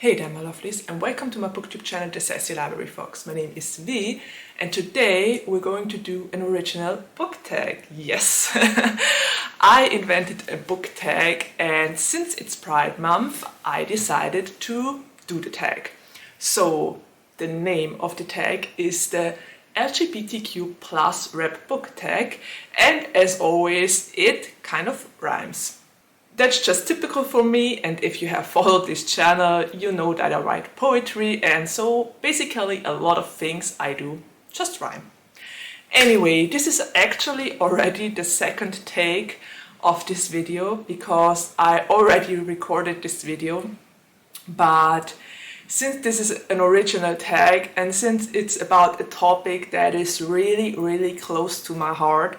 Hey there my lovelies, and welcome to my booktube channel, The Sassy Library Fox. My name is V, and today we're going to do an original book tag. Yes! I invented a book tag, and since it's Pride Month, I decided to do the tag. So, the name of the tag is the LGBTQ Rep Book Tag, and as always, it kind of rhymes. That's just typical for me, and if you have followed this channel, you know that I write poetry, and so basically a lot of things I do just rhyme. Anyway, this is actually already the second take of this video, because I already recorded this video, but since this is an original tag, and since it's about a topic that is really close to my heart,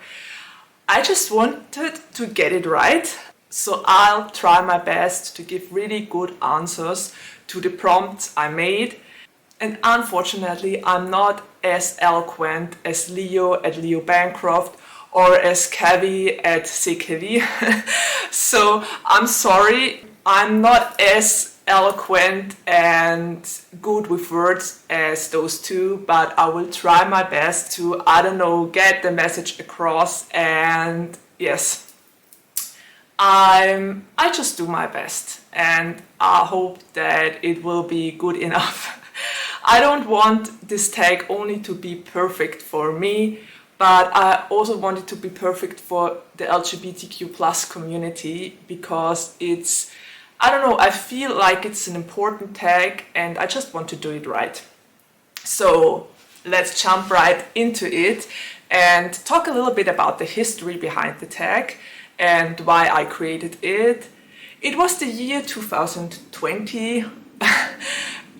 I just wanted to get it right. So I'll try my best to give really good answers to the prompts I made. And unfortunately, I'm not as eloquent as Leo at Leo Bancroft or as Kevi at CKV. So I'm sorry, I'm not as eloquent and good with words as those two, but I will try my best to, get the message across, and yes. I just do my best, and I hope that it will be good enough. I don't want this tag only to be perfect for me, but I also want it to be perfect for the LGBTQ+ community, because it's, I feel like it's an important tag and I just want to do it right. So let's jump right into it and talk a little bit about the history behind the tag and why I created it. It was the year 2020.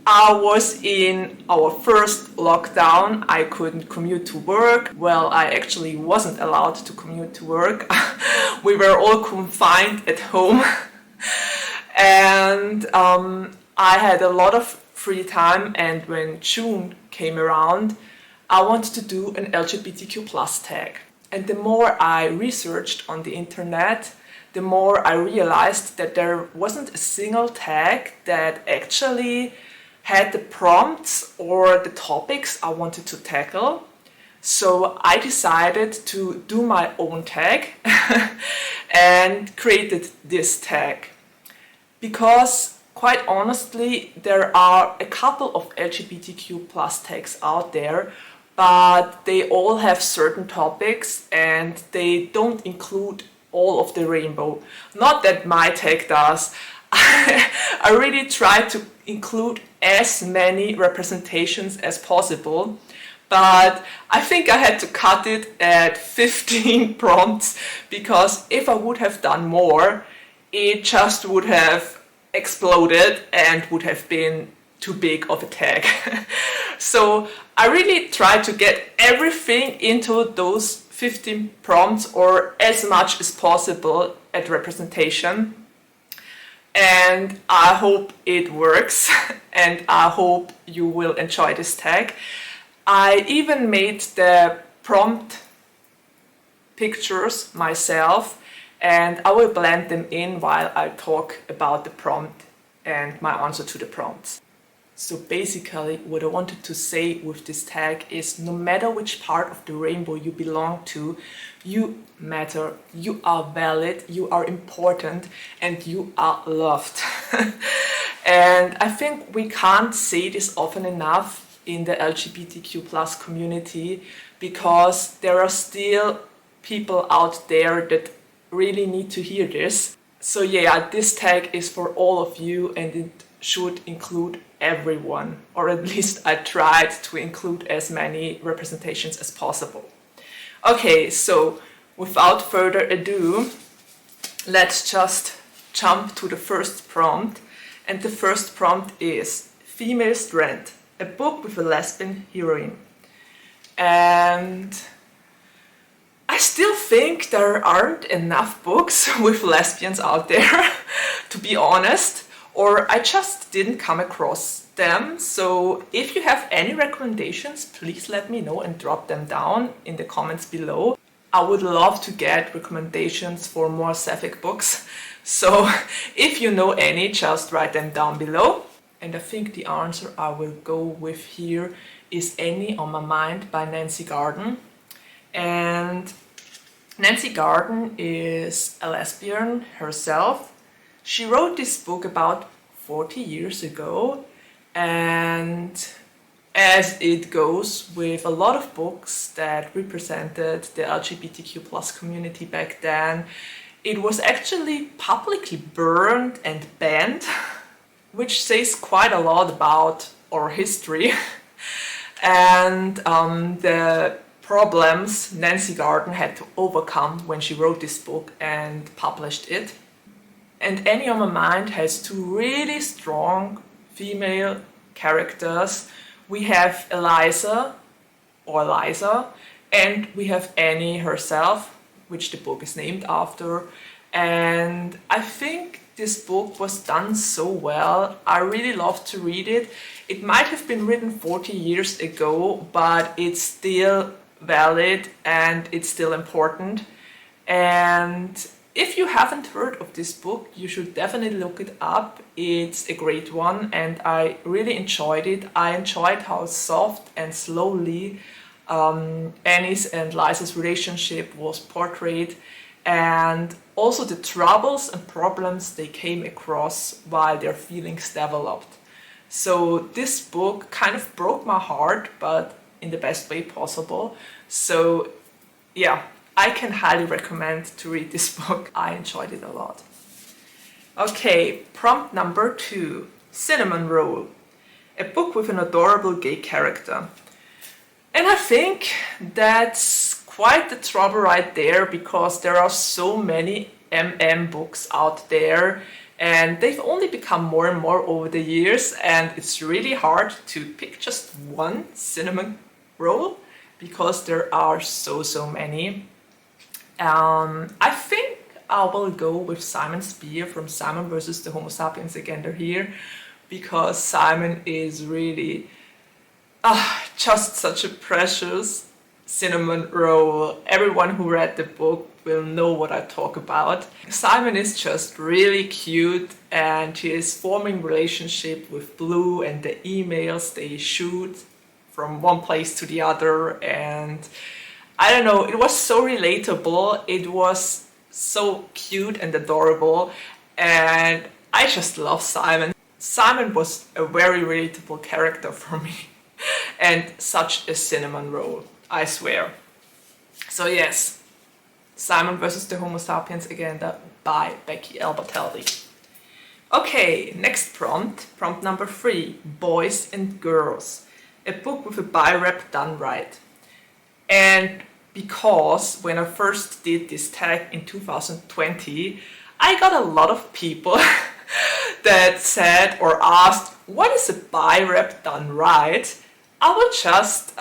I was in our first lockdown. I couldn't commute to work. Well, I actually wasn't allowed to commute to work. We were all confined at home. And I had a lot of free time, and when June came around, I wanted to do an LGBTQ+ tag. And the more I researched on the internet, the more I realized that there wasn't a single tag that actually had the prompts or the topics I wanted to tackle. So I decided to do my own tag and created this tag. Because quite honestly, there are a couple of LGBTQ+ tags out there, but they all have certain topics and they don't include all of the rainbow. Not that my tag does. I really try to include as many representations as possible, but I think I had to cut it at 15 prompts, because if I would have done more, it just would have exploded and would have been too big of a tag. So I really tried to get everything into those 15 prompts, or as much as possible at representation. And I hope it works, and I hope you will enjoy this tag. I even made the prompt pictures myself, and I will blend them in while I talk about the prompt and my answer to the prompts. So basically, what I wanted to say with this tag is, no matter which part of the rainbow you belong to, you matter, you are valid, you are important, and you are loved. And I think we can't say this often enough in the LGBTQ+ community, because there are still people out there that really need to hear this. So yeah, this tag is for all of you, and it should include everyone, or at least I tried to include as many representations as possible. Okay, so without further ado, let's just jump to the first prompt. And the first prompt is Female Strength, a book with a lesbian heroine. And I still think there aren't enough books with lesbians out there, to be honest, or I just didn't come across them. So if you have any recommendations, please let me know and drop them down in the comments below. I would love to get recommendations for more sapphic books. So if you know any, just write them down below. and I think the answer I will go with here is Any on My Mind by Nancy Garden. And Nancy Garden is a lesbian herself. She wrote this book about 40 years ago, and as it goes with a lot of books that represented the LGBTQ plus community back then, it was actually publicly burned and banned, which says quite a lot about our history and the problems Nancy Garden had to overcome when she wrote this book and published it. And Any on My Mind has two really strong female characters. We have Eliza, and we have Annie herself, which the book is named after. And I think this book was done so well. I really loved to read it. It might have been written 40 years ago, but it's still valid and it's still important. And if you haven't heard of this book, you should definitely look it up. It's a great one and I really enjoyed it. I enjoyed how soft and slowly Annie's and Liza's relationship was portrayed, and also the troubles and problems they came across while their feelings developed. So this book kind of broke my heart, but in the best way possible. So yeah, I can highly recommend to read this book. I enjoyed it a lot. Okay, prompt number 2, Cinnamon Roll, a book with an adorable gay character. And I think that's quite the trouble right there, because there are so many books out there and they've only become more and more over the years, and it's really hard to pick just one cinnamon roll because there are so many. I think I will go with Simon Spear from Simon versus the Homo Sapiens Agenda here, because Simon is really just such a precious cinnamon roll. Everyone who read the book will know what I talk about. Simon is just really cute, and he is forming relationship with Blue, and the emails they shoot from one place to the other, and I don't know, it was so relatable, it was so cute and adorable, and I just love Simon. Simon was a very relatable character for me and such a cinnamon roll, I swear. So yes, Simon versus the Homo Sapiens Agenda by Becky Albertalli. Okay, next prompt number 3, Boys and Girls, a book with a bi rep done right. And because when I first did this tag in 2020, I got a lot of people that said or asked, what is a bi rep done right? I will just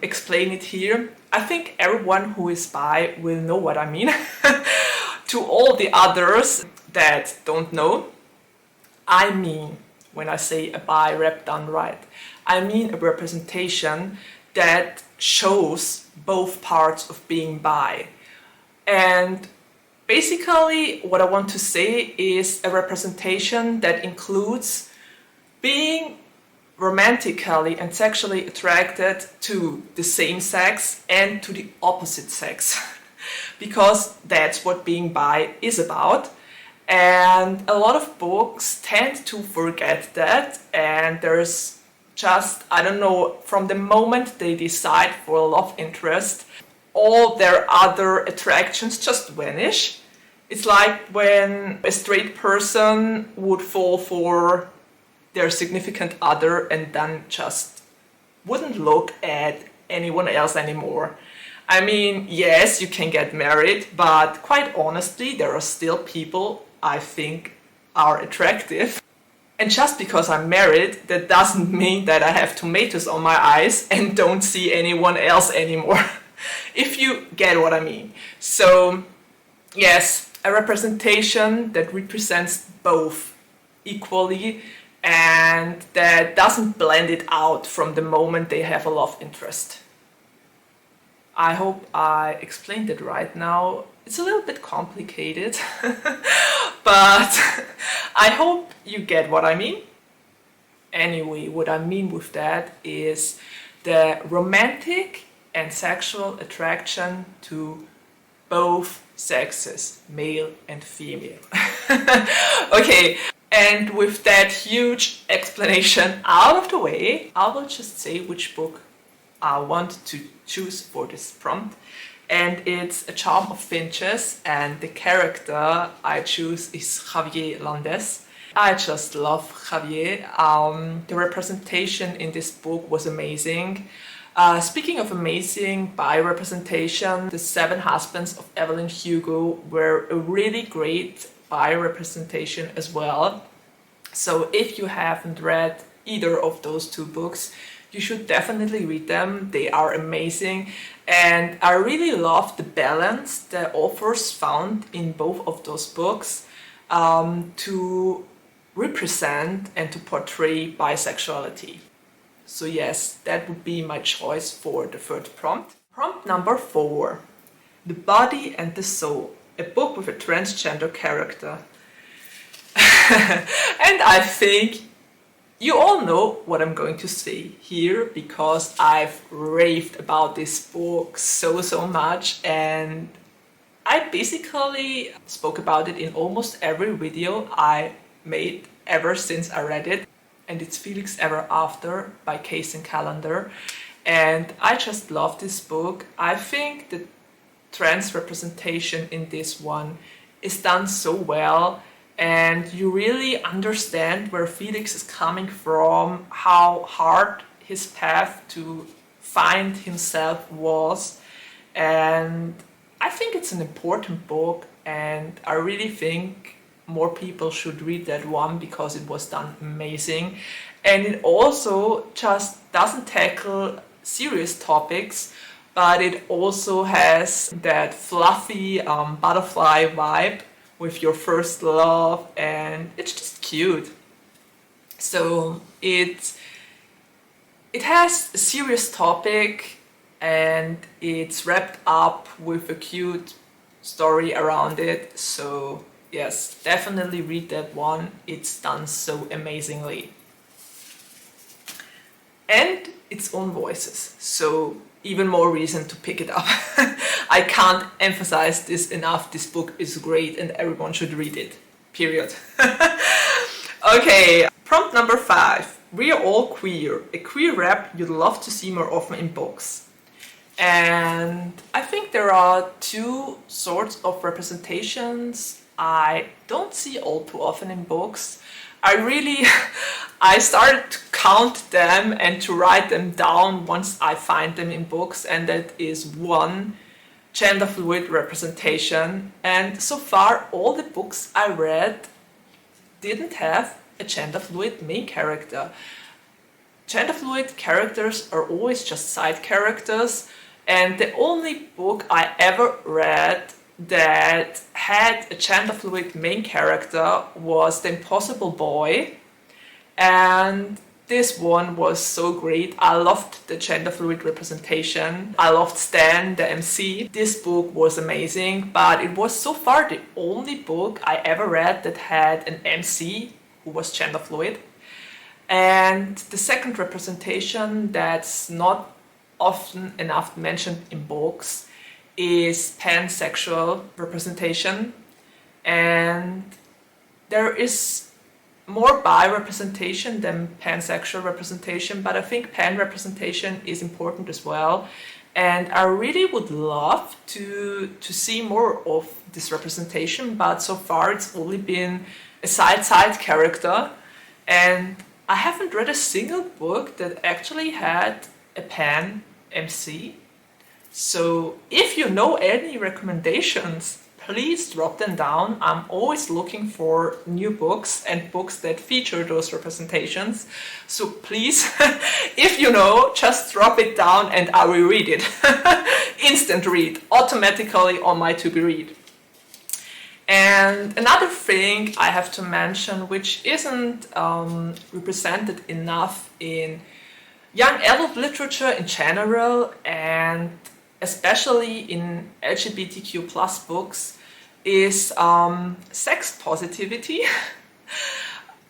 explain it here. I think everyone who is bi will know what I mean. To all the others that don't know, I mean, when I say a bi rep done right, I mean a representation that shows both parts of being bi. And basically what I want to say is a representation that includes being romantically and sexually attracted to the same sex and to the opposite sex, because that's what being bi is about. And a lot of books tend to forget that, and there's just, I don't know, from the moment they decide for a love interest, all their other attractions just vanish. It's like when a straight person would fall for their significant other and then just wouldn't look at anyone else anymore. I mean, yes, you can get married, but quite honestly, there are still people I think are attractive. And just because I'm married, that doesn't mean that I have tomatoes on my eyes and don't see anyone else anymore. If you get what I mean. So, yes, a representation that represents both equally and that doesn't blend it out from the moment they have a love interest. I hope I explained it right now. It's a little bit complicated, but I hope you get what I mean. Anyway, what I mean with that is the romantic and sexual attraction to both sexes, male and female. Okay, and with that huge explanation out of the way, I will just say which book I want to choose for this prompt. And it's A Charm of Finches, and the character I choose is Javier Landes. I just love Javier. The representation in this book was amazing. Speaking of amazing bi representation, the 7 husbands of Evelyn Hugo were a really great bi representation as well. So if you haven't read either of those 2 books, you should definitely read them. They are amazing, and I really love the balance the authors found in both of those books to represent and to portray bisexuality. So yes, that would be my choice for the third prompt. Prompt number 4, The Body and the Soul, a book with a transgender character. And I think you all know what I'm going to say here, because I've raved about this book so much, and I basically spoke about it in almost every video I made ever since I read it. And it's Felix Ever After by Kacen Callender, and I just love this book. I think the trans representation in this one is done so well, and you really understand where Felix is coming from, how hard his path to find himself was, and I think it's an important book, and I really think more people should read that one because it was done amazing. And it also just doesn't tackle serious topics, but it also has that fluffy butterfly vibe with your first love, and it's just cute. So it has a serious topic, and it's wrapped up with a cute story around it. So yes, definitely read that one. It's done so amazingly. And its own voices, so even more reason to pick it up. I can't emphasize this enough. This book is great and everyone should read it. Period. Okay, prompt number 5. We are all queer. A queer rep you'd love to see more often in books. And I think there are 2 sorts of representations I don't see all too often in books. I started to count them and to write them down once I find them in books, and that is 1, gender fluid representation. And so far all the books I read didn't have a gender fluid main character. Gender fluid characters are always just side characters, and the only book I ever read that had a gender fluid main character was The Impossible Boy, and this one was so great. I loved the gender fluid representation. I loved Stan, the MC. This book was amazing, but it was so far the only book I ever read that had an MC who was gender fluid. And the second representation that's not often enough mentioned in books is pansexual representation, and there is more bi representation than pansexual representation, but I think pan representation is important as well, and I really would love to see more of this representation, but so far it's only been a side character, and I haven't read a single book that actually had a pan MC. So if you know any recommendations, please drop them down. I'm always looking for new books and books that feature those representations. So please, if you know, just drop it down and I will read it. Instant read, automatically on my to be read. And another thing I have to mention, which isn't represented enough in young adult literature in general, and especially in LGBTQ plus books, is sex positivity.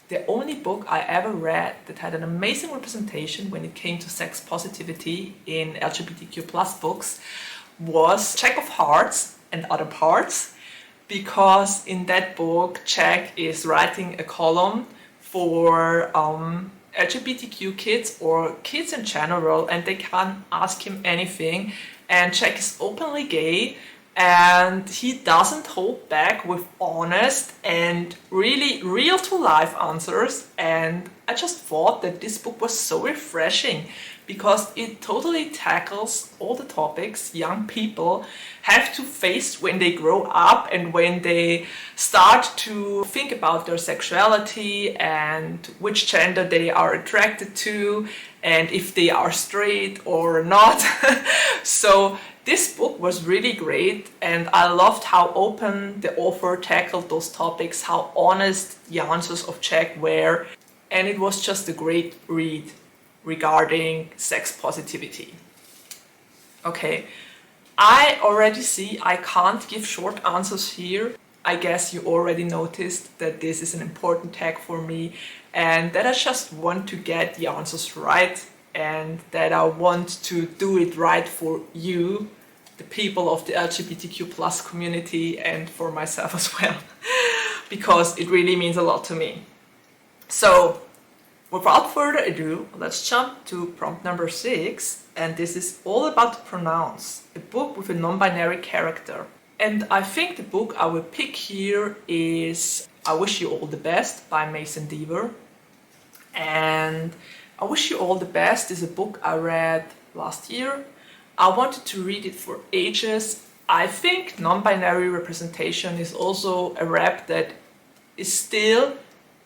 the only book I ever read that had an amazing representation when it came to sex positivity in LGBTQ plus books was Jack of Hearts and Other Parts, because in that book Jack is writing a column for LGBTQ kids or kids in general, and they can ask him anything, and Jack is openly gay and he doesn't hold back with honest and really real to life answers. And I just thought that this book was so refreshing because it totally tackles all the topics young people have to face when they grow up and when they start to think about their sexuality and which gender they are attracted to and if they are straight or not. So this book was really great, and I loved how open the author tackled those topics, how honest the answers of Jack were, and it was just a great read regarding sex positivity. Okay, I already see I can't give short answers here. I guess you already noticed that this is an important tag for me and that I just want to get the answers right and that I want to do it right for you, the people of the LGBTQ plus community, and for myself as well, because it really means a lot to me. So without further ado, let's jump to prompt number 6, and this is all about pronouns, a book with a non-binary character. And I think the book I will pick here is I Wish You All the Best by Mason Deaver. And I Wish You All the Best is a book I read last year. I wanted to read it for ages. I think non-binary representation is also a rep that is still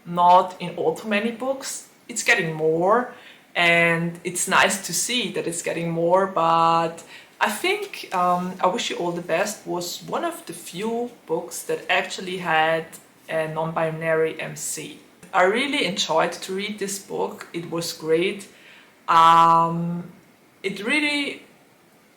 not in all too many books. It's getting more, and it's nice to see that it's getting more, but I think I Wish You All the Best was one of the few books that actually had a non-binary MC. I really enjoyed to read this book. It was great. It really,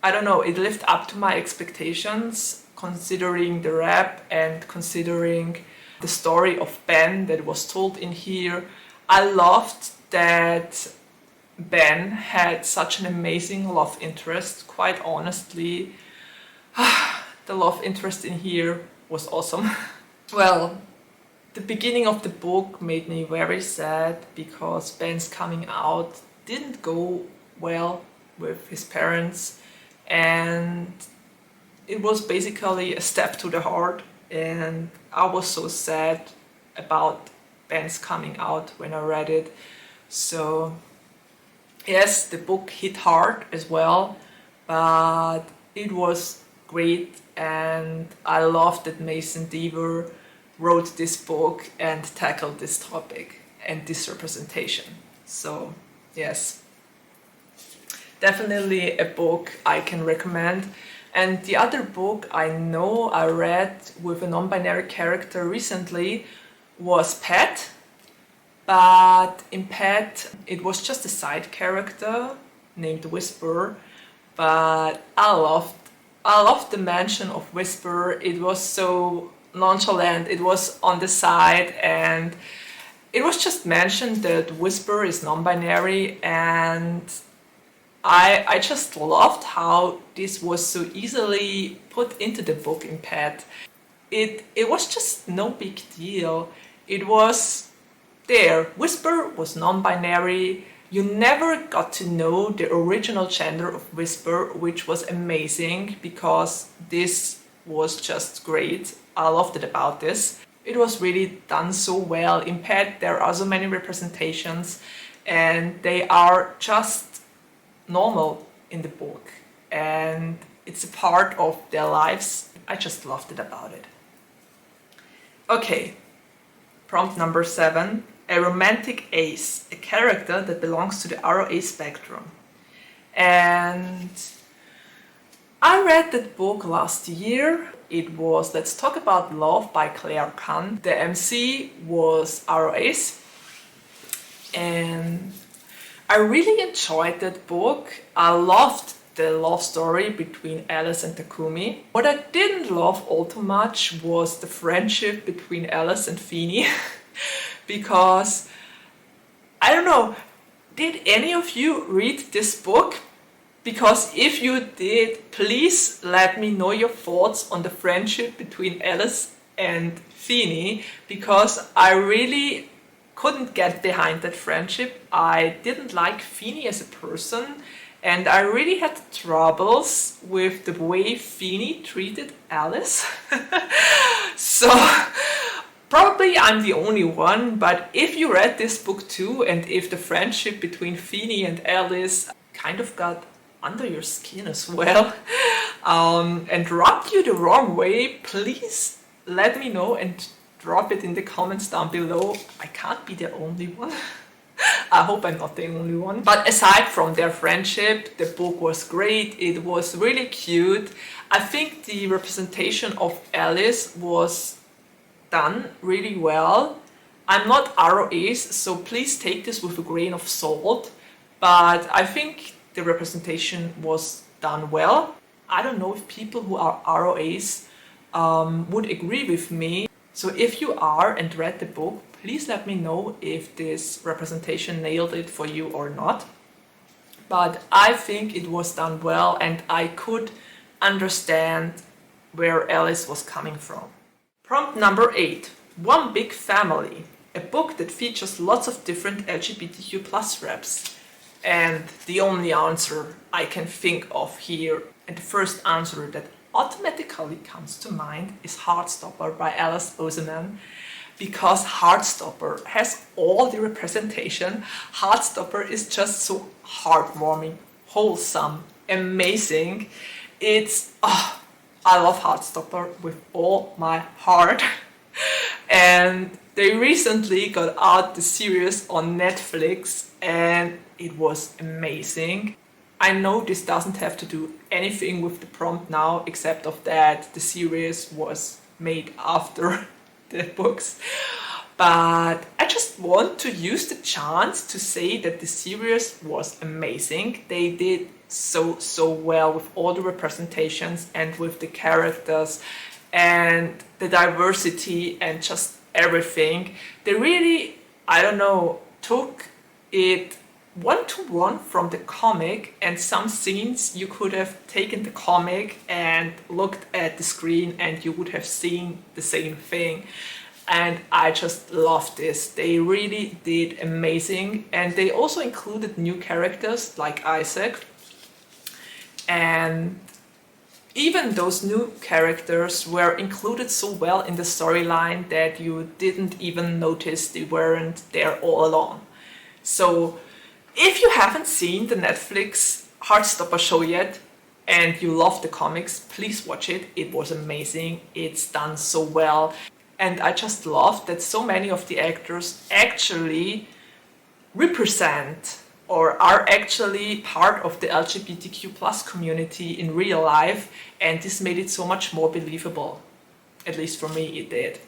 I don't know, it lived up to my expectations considering the rap and considering the story of Ben that was told in here. I loved that Ben had such an amazing love interest, quite honestly. The love interest in here was awesome. Well, the beginning of the book made me very sad because Ben's coming out didn't go well with his parents, and it was basically a step to the heart, and I was so sad about Ben's coming out when I read it. So yes, the book hit hard as well, but it was great, and I loved that Mason Deaver wrote this book and tackled this topic and this representation. So yes, definitely a book I can recommend. And the other book I know I read with a non-binary character recently was Pet, but in Pet it was just a side character named Whisper, but I loved the mention of Whisper. It was so nonchalant, it was on the side, and it was just mentioned that Whisper is non-binary, and I just loved how this was so easily put into the book in Pet. It was just no big deal. It was there. Whisper was non-binary. You never got to know the original gender of Whisper, which was amazing because this was just great. I loved it about this. It was really done so well. In Pet, there are so many representations and they are just normal in the book, and it's a part of their lives. I just loved it about it. Okay, prompt number 7. A romantic ace, a character that belongs to the ROA spectrum. And I read that book last year. It was Let's Talk About Love by Claire Kann. The MC was ROAs, and I really enjoyed that book. I loved the love story between Alice and Takumi. What I didn't love all too much was the friendship between Alice and Feeny. because I don't know, did any of you read this book? Because if you did, please let me know your thoughts on the friendship between Alice and Feeny, because I really couldn't get behind that friendship. I didn't like Feeny as a person, and I really had troubles with the way Feeny treated Alice. So probably I'm the only one, but if you read this book too, and if the friendship between Feeny and Alice kind of got under your skin as well, and rubbed you the wrong way, please let me know and drop it in the comments down below. I can't be the only one. I hope I'm not the only one. But aside from their friendship, the book was great. It was really cute. I think the representation of Alice was done really well. I'm not ROAs, so please take this with a grain of salt, but I think the representation was done well. I don't know if people who are ROAs would agree with me. So if you are and read the book, please let me know if this representation nailed it for you or not. But I think it was done well, and I could understand where Alice was coming from. Prompt number 8. One Big Family. A book that features lots of different LGBTQ+ reps. And the only answer I can think of here, and the first answer that automatically comes to mind, is Heartstopper by Alice Oseman, because Heartstopper has all the representation. Heartstopper is just so heartwarming, wholesome, amazing. It's, I love Heartstopper with all my heart. And they recently got out the series on Netflix, and it was amazing. I know this doesn't have to do anything with the prompt now, except of that the series was made after the books. But I just want to use the chance to say that the series was amazing. They did so well with all the representations and with the characters and the diversity and just everything. They really, I don't know, took it one-to-one from the comic, and some scenes you could have taken the comic and looked at the screen and you would have seen the same thing. And I just love this. They really did amazing, and they also included new characters like Isaac, and even those new characters were included so well in the storyline that you didn't even notice they weren't there all along. So if you haven't seen the Netflix Heartstopper show yet and you love the comics, please watch it. It was amazing. It's done so well. And I just love that so many of the actors actually represent or are actually part of the LGBTQ+ community in real life, and this made it so much more believable. At least for me, it did.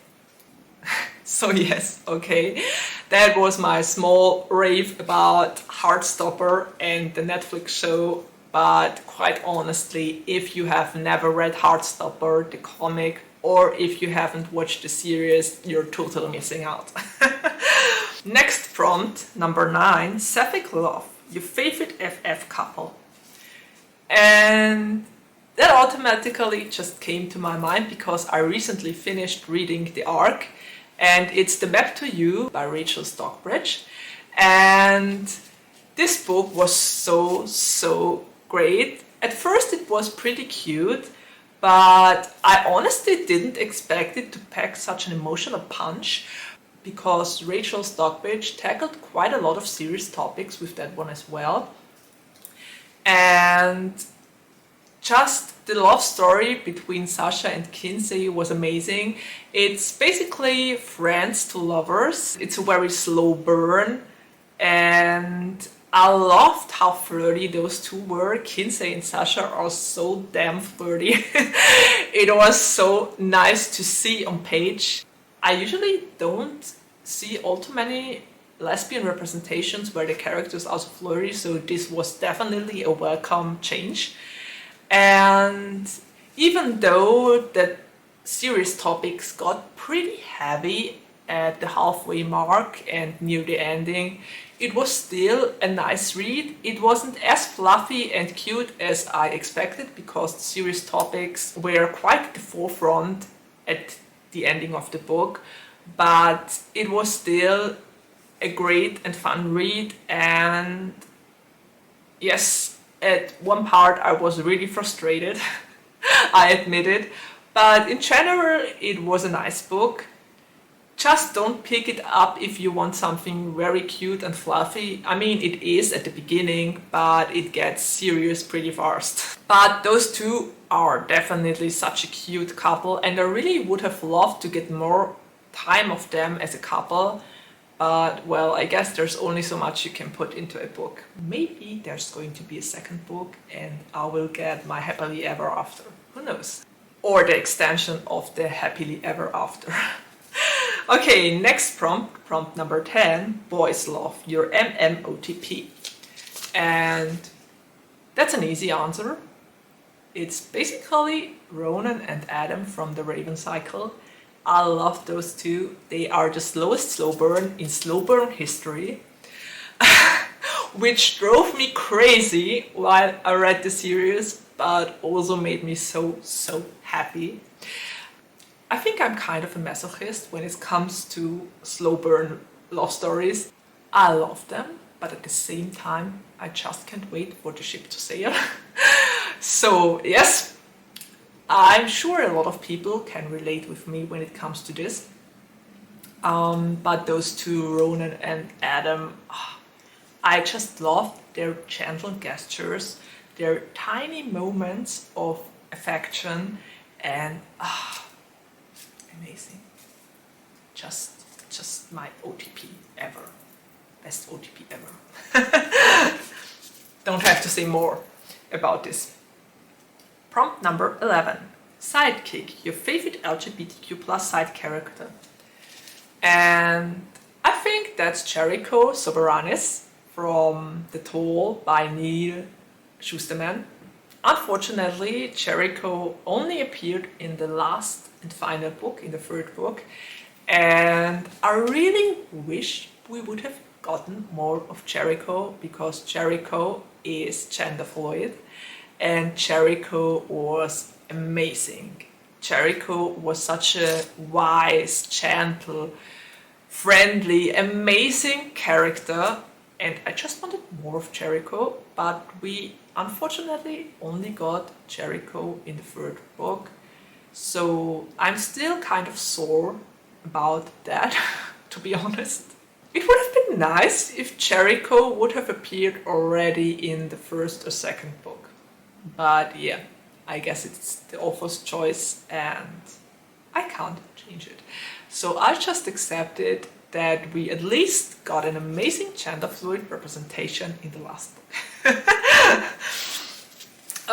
So yes, okay, that was my small rave about Heartstopper and the Netflix show. But quite honestly, if you have never read Heartstopper, the comic, or if you haven't watched the series, you're totally missing out. Next prompt, number 9, Sapphic Love, your favorite FF couple. And that automatically just came to my mind because I recently finished reading the arc, and it's The Map to You by Rachel Stockbridge. And this book was so great. At first it was pretty cute, but I honestly didn't expect it to pack such an emotional punch, because Rachel Stockbridge tackled quite a lot of serious topics with that one as well. And just the love story between Sasha and Kinsey was amazing. It's basically friends to lovers. It's a very slow burn, and I loved how flirty those two were. Kinsey and Sasha are so damn flirty. It was so nice to see on page. I usually don't see all too many lesbian representations where the characters are so flirty, so this was definitely a welcome change. And even though the serious topics got pretty heavy at the halfway mark and near the ending, it was still a nice read. It wasn't as fluffy and cute as I expected because the serious topics were quite at the forefront at the ending of the book, but it was still a great and fun read. And yes, at one part I was really frustrated, I admit it, but in general it was a nice book. Just don't pick it up if you want something very cute and fluffy. I mean, it is at the beginning, but it gets serious pretty fast. But those two are definitely such a cute couple, and I really would have loved to get more time of them as a couple. But, well, I guess there's only so much you can put into a book. Maybe there's going to be a second book and I will get my happily ever after. Who knows? Or the extension of the happily ever after. Okay, next prompt number 10, boys love your MMOTP. And that's an easy answer. It's basically Ronan and Adam from the Raven Cycle. I love those two. They are the slowest slow burn in slow burn history, which drove me crazy while I read the series, but also made me so happy. I think I'm kind of a masochist when it comes to slow burn love stories. I love them, but at the same time, I just can't wait for the ship to sail. So yes, I'm sure a lot of people can relate with me when it comes to this. But those two, Ronan and Adam, I just love their gentle gestures, their tiny moments of affection, and amazing. Just my OTP ever. Best OTP ever. Don't have to say more about this. Prompt number 11. Sidekick, your favorite LGBTQ+ side character. And I think that's Jericho Soberanis from The Toll by Neal Shusterman. Unfortunately, Jericho only appeared in the last and final book, in the third book, and I really wish we would have gotten more of Jericho, because Jericho is gender fluid and Jericho was amazing. Jericho was such a wise, gentle, friendly, amazing character, and I just wanted more of Jericho, but we unfortunately only got Jericho in the third book. So I'm still kind of sore about that, to be honest. It would have been nice if Jericho would have appeared already in the first or second book. But yeah, I guess it's the author's choice and I can't change it. So I just accepted that we at least got an amazing gender fluid representation in the last book.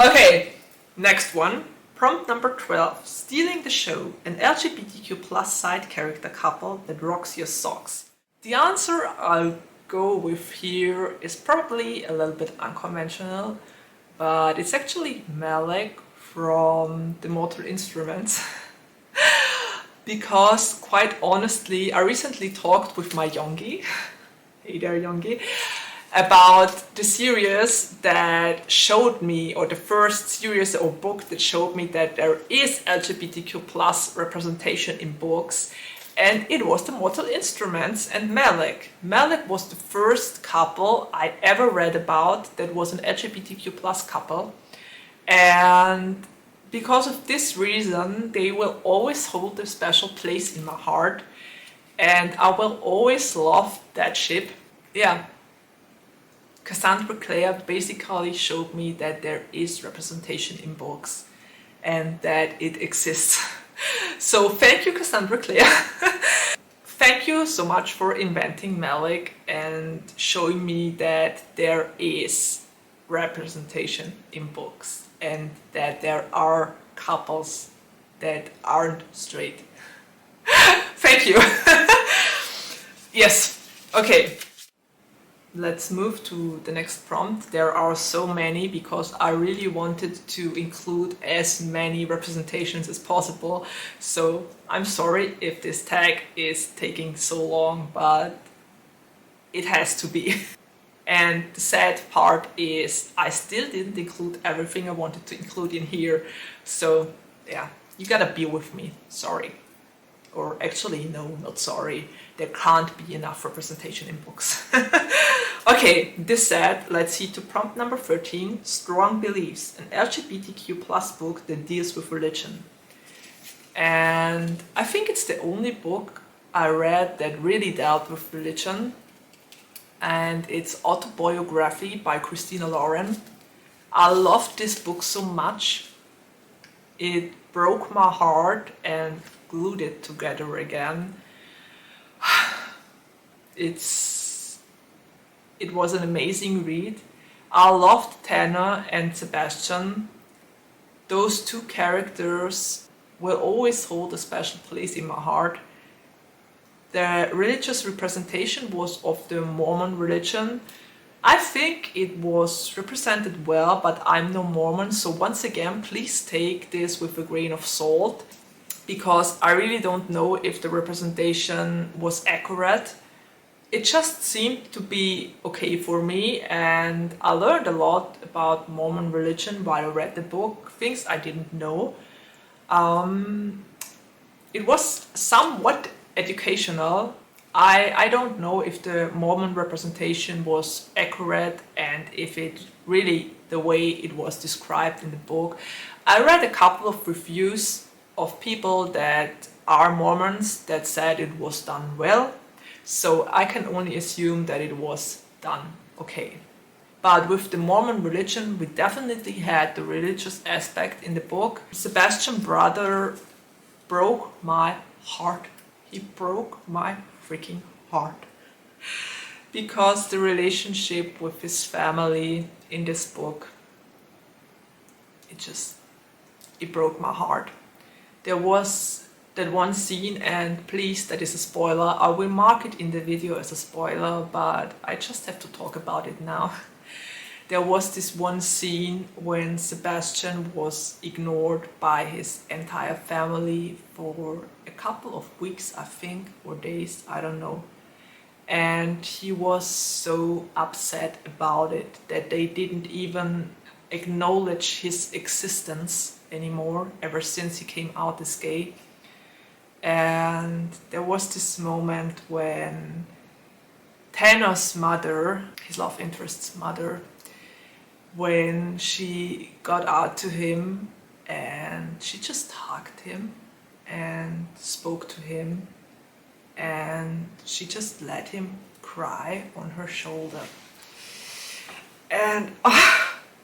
Okay, next one. Prompt number 12. Stealing the Show, an LGBTQ+ side character couple that rocks your socks. The answer I'll go with here is probably a little bit unconventional, but it's actually Malek from the Mortal Instuments. Because, quite honestly, I recently talked with my Yongi, hey there Yongi, about the series that showed me, or the first series or book that showed me that there is LGBTQ+ representation in books, and it was the Mortal Instuments and Malek. Malek was the first couple I ever read about that was an LGBTQ+ couple, and because of this reason, they will always hold a special place in my heart, and I will always love that ship. Yeah, Cassandra Clare basically showed me that there is representation in books and that it exists. So thank you, Cassandra Clare. Thank you so much for inventing Malek and showing me that there is representation in books and that there are couples that aren't straight. Thank you. Yes, okay. let's move to the next prompt. There are so many because I really wanted to include as many representations as possible. So I'm sorry if this tag is taking so long, but it has to be. And the sad part is I still didn't include everything I wanted to include in here. So yeah, you gotta be with me, sorry. Or actually, no, not sorry. There can't be enough representation in books. Okay, this said, let's see to prompt number 13, Strong Beliefs, an LGBTQ plus book that deals with religion. And I think it's the only book I read that really dealt with religion. And it's Autobiography by Christina Lauren. I loved this book so much. It broke my heart and glued it together again. It was an amazing read. I loved Tanner and Sebastian. Those two characters will always hold a special place in my heart. The religious representation was of the Mormon religion. I think it was represented well, but I'm no Mormon, so once again, please take this with a grain of salt, because I really don't know if the representation was accurate. It just seemed to be okay for me, and I learned a lot about Mormon religion while I read the book, things I didn't know. It was somewhat educational. I don't know if the Mormon representation was accurate and if it really the way it was described in the book. I read a couple of reviews of people that are Mormons that said it was done well, so I can only assume that it was done okay. But with the Mormon religion, we definitely had the religious aspect in the book. Sebastian's brother broke my heart. He broke my freaking heart. Because the relationship with his family in this book, it broke my heart. There was that one scene, and please, that is a spoiler. I will mark it in the video as a spoiler, but I just have to talk about it now. There was this one scene when Sebastian was ignored by his entire family for a couple of weeks, I think, or days, I don't know. And he was so upset about it that they didn't even acknowledge his existence anymore ever since he came out as gay. And there was this moment when Tanner's mother, his love interest's mother, when she got out to him and she just hugged him and spoke to him, and she just let him cry on her shoulder. And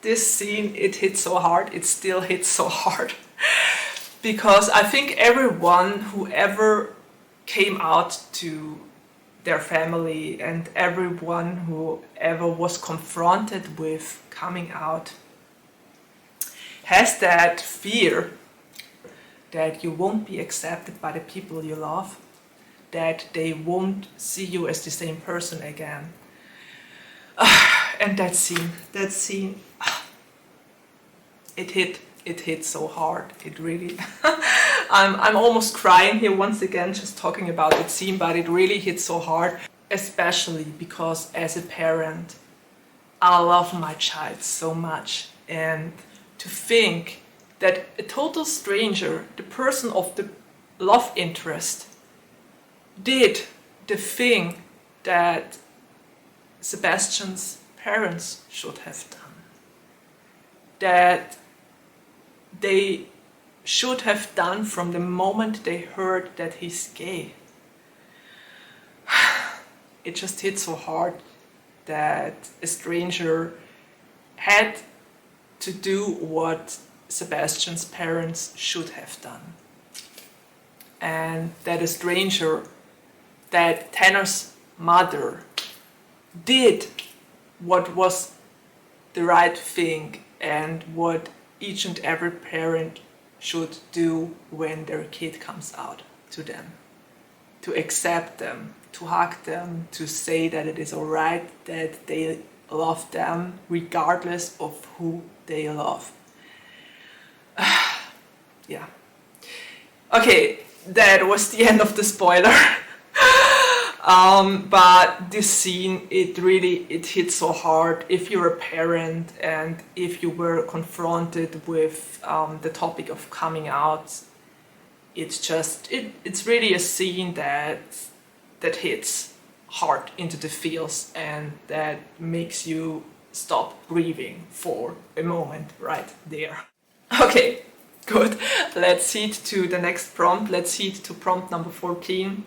this scene, it hit so hard, it still hits so hard. Because I think everyone who ever came out to their family and everyone who ever was confronted with coming out has that fear that you won't be accepted by the people you love, that they won't see you as the same person again. And that scene, it hit so hard. It really, I'm almost crying here once again just talking about that scene, but it really hit so hard, especially because as a parent, I love my child so much, and to think that a total stranger, the person of the love interest, did the thing that Sebastian's parents should have done, that they should have done from the moment they heard that he's gay. It just hit so hard that a stranger had to do what Sebastian's parents should have done. And that a stranger, that Tanner's mother, did what was the right thing and what each and every parent should do when their kid comes out to them. To accept them, to hug them, to say that it is alright, that they love them regardless of who they love. Yeah. Okay, that was the end of the spoiler. But this scene, it hits so hard if you're a parent and if you were confronted with the topic of coming out. It's really a scene that hits hard into the feels and that makes you stop breathing for a moment right there. Okay, good. Let's head to the next prompt. Let's head to prompt number 14.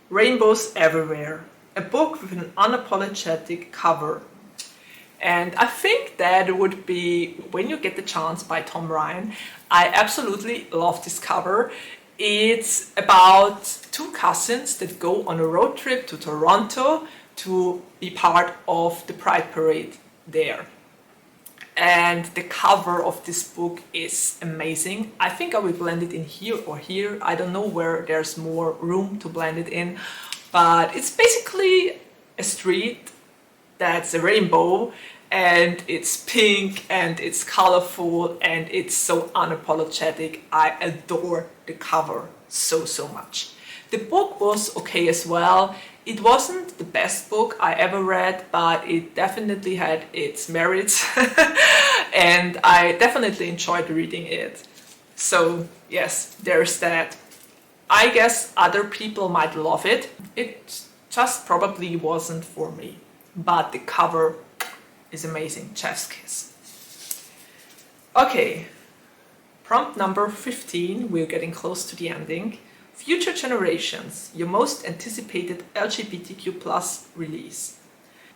Rainbows Everywhere, a book with an unapologetic cover. And I think that would be When You Get the Chance by Tom Ryan. I absolutely love this cover. It's about two cousins that go on a road trip to Toronto to be part of the Pride Parade there. And the cover of this book is amazing. I think I will blend it in here or here. I don't know where there's more room to blend it in. But it's basically a street that's a rainbow, and it's pink and it's colorful and it's so unapologetic. I adore the cover so much. The book was okay as well. It wasn't the best book I ever read, but it definitely had its merits and I definitely enjoyed reading it. So yes, there's that. I guess other people might love it. It just probably wasn't for me, but the cover is amazing. Chef's kiss. Okay, prompt number 15. We're getting close to the ending. Future Generations, your most anticipated LGBTQ+ release.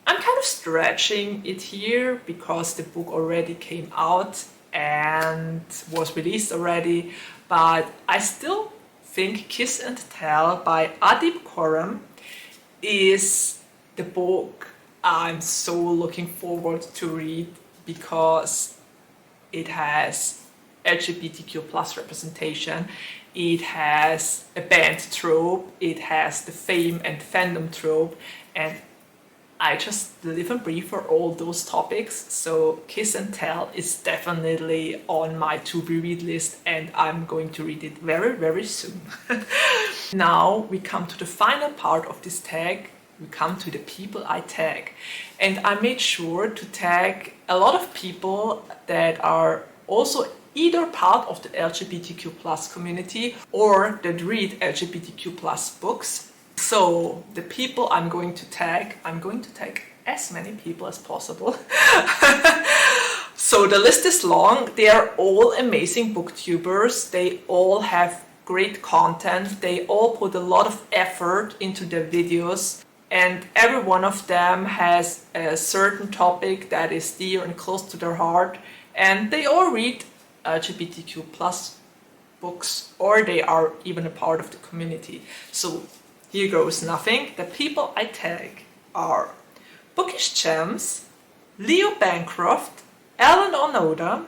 I'm kind of stretching it here because the book already came out and was released already, but I still think Kiss and Tell by Adib Khorram is the book I'm so looking forward to read because it has LGBTQ+ representation. It has a band trope, it has the fame and fandom trope, and I just live and breathe for all those topics. So Kiss and Tell is definitely on my to-be-read list and I'm going to read it very soon. Now we come to the final part of this tag. We come to the people I tag. And I made sure to tag a lot of people that are also either part of the LGBTQ+ community or that read LGBTQ+ books. So the people I'm going to tag as many people as possible. So the list is long. They are all amazing booktubers. They all have great content. They all put a lot of effort into their videos. And every one of them has a certain topic that is dear and close to their heart. And they all read LGBTQ+ books, or they are even a part of the community. So here goes nothing. The people I tag are Bookish Gems, Leo Bancroft, Alan Onoda,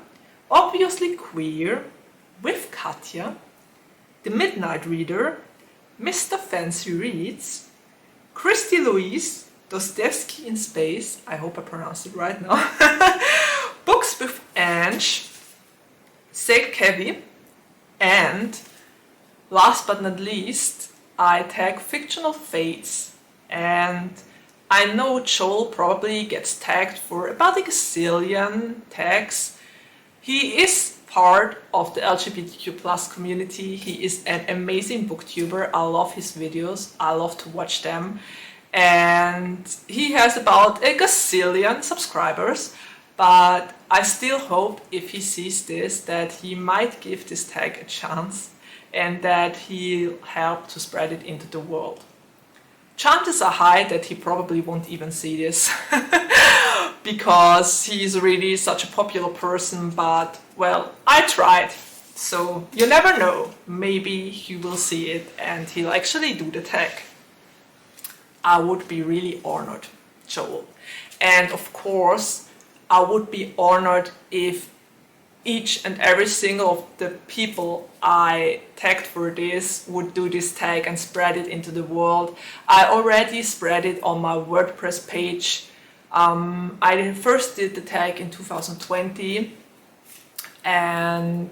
Obviously Queer, with Katya, The Midnight Reader, Mr. Fancy Reads, Christy Louise, Dostoevsky in Space, I hope I pronounced it right now, Books with Ange, Said Kevy, and last but not least, I tag Fictional Fates. And I know Joel probably gets tagged for about a gazillion tags. He is part of the LGBTQ+ community. He is an amazing booktuber. I love his videos. I love to watch them. And he has about a gazillion subscribers. But I still hope if he sees this that he might give this tag a chance and that he'll help to spread it into the world. Chances are high that he probably won't even see this because he's really such a popular person, but well, I tried. So you never know, maybe he will see it and he'll actually do the tag. I would be really honored, Joel. And of course, I would be honored if each and every single of the people I tagged for this would do this tag and spread it into the world. I already spread it on my WordPress page. I first did the tag in 2020 and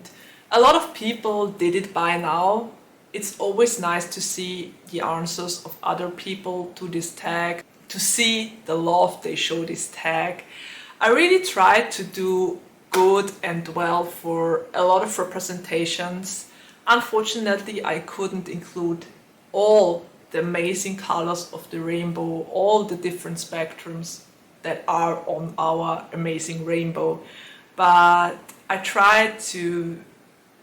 a lot of people did it by now. It's always nice to see the answers of other people to this tag, to see the love they show this tag. I really tried to do good and well for a lot of representations. Unfortunately, I couldn't include all the amazing colors of the rainbow, all the different spectrums that are on our amazing rainbow. But I tried to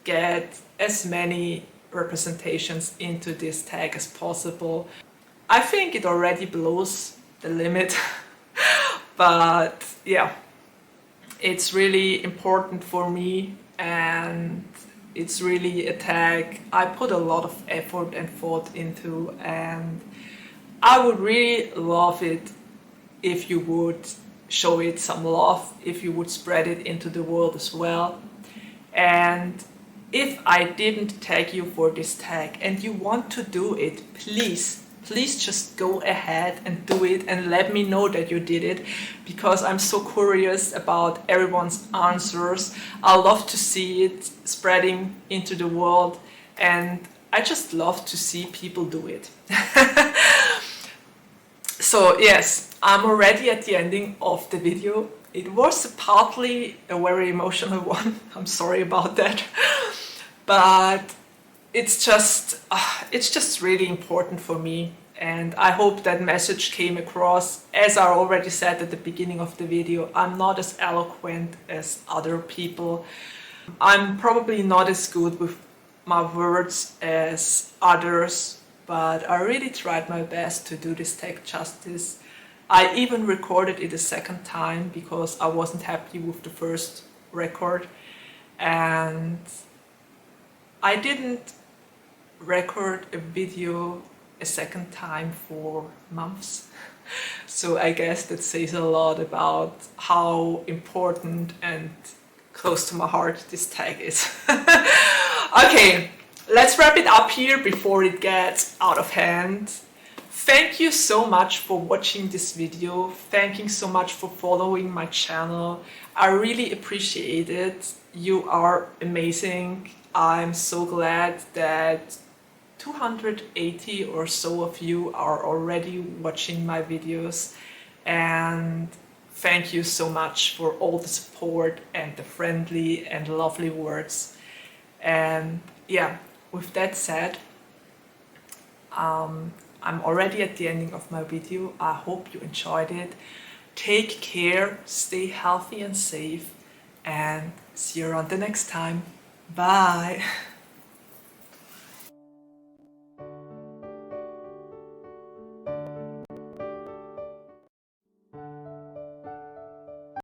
get as many representations into this tag as possible. I think it already blows the limit, but yeah, it's really important for me and it's really a tag I put a lot of effort and thought into, and I would really love it if you would show it some love, if you would spread it into the world as well. And if I didn't tag you for this tag and you want to do it, please just go ahead and do it and let me know that you did it, because I'm so curious about everyone's answers. I love to see it spreading into the world and I just love to see people do it. So yes, I'm already at the ending of the video. It was partly a very emotional one. I'm sorry about that. But it's just really important for me, and I hope that message came across. As I already said at the beginning of the video, I'm not as eloquent as other people. I'm probably not as good with my words as others, but I really tried my best to do this tag justice. I even recorded it a second time because I wasn't happy with the first record, and I didn't record a video a second time for months. So I guess that says a lot about how important and close to my heart this tag is. Okay, let's wrap it up here before it gets out of hand. Thank you so much for watching this video. Thank you so much for following my channel. I really appreciate it. You are amazing. I'm so glad that 280 or so of you are already watching my videos, and thank you so much for all the support and the friendly and lovely words. And yeah, with that said, I'm already at the ending of my video. I hope you enjoyed it. Take care, stay healthy and safe, and see you around the next time. Bye!